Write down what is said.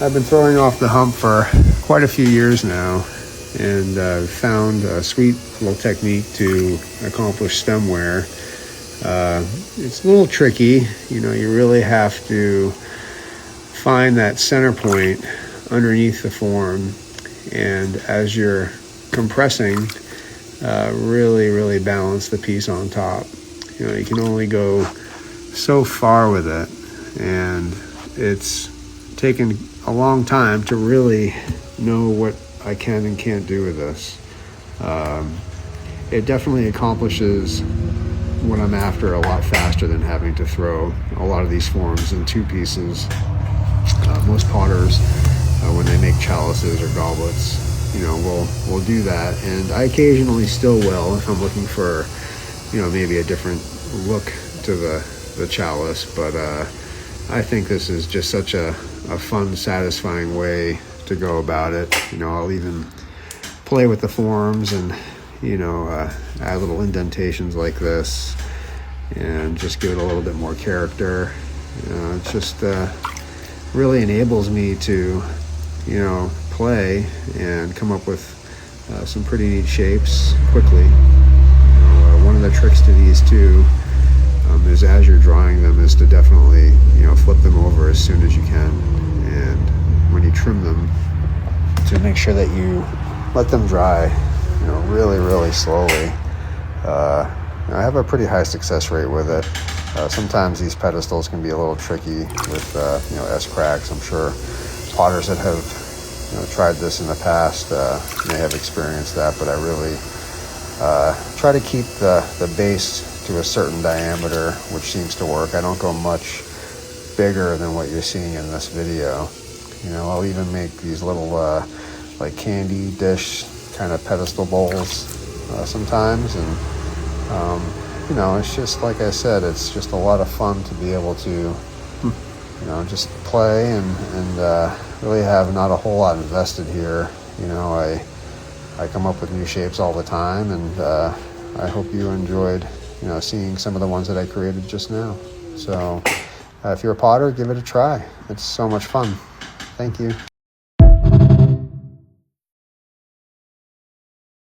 I've been throwing off the hump for quite a few years now, and found a sweet little technique to accomplish stemware. It's a little tricky, you know. You really have to find that center point underneath the form, and as you're compressing, really balance the piece on top. You know, you can only go so far with it, and it's taken a long time to really know what I can and can't do with this. It definitely accomplishes what I'm after a lot faster than having to throw a lot of these forms in two pieces. Most potters, when they make chalices or goblets, you know, will do that, and I occasionally still will if I'm looking for, you know, maybe a different look to the chalice. But I think this is just such a fun, satisfying way to go about it. You know, I'll even play with the forms and, you know, add little indentations like this and just give it a little bit more character. You know, it just really enables me to, you know, play and come up with some pretty neat shapes quickly. You know, one of the tricks to these too is, as you're drawing them, is to definitely, you know, flip them over as soon as you can, and when you trim them, to make sure that you let them dry, you know, really slowly. I have a pretty high success rate with it. Sometimes these pedestals can be a little tricky with you know, S-cracks. I'm sure potters that have, you know, tried this in the past may have experienced that, but I really try to keep the base to a certain diameter, which seems to work. I don't go much bigger than what you're seeing in this video. You know, I'll even make these little like candy dish kind of pedestal bowls sometimes, and you know, it's just like I said, it's just a lot of fun to be able to, you know, just play and really have not a whole lot invested here. You know, I come up with new shapes all the time, and I hope you enjoyed, you know, seeing some of the ones that I created just now. So if you're a potter, give it a try. It's so much fun. Thank you.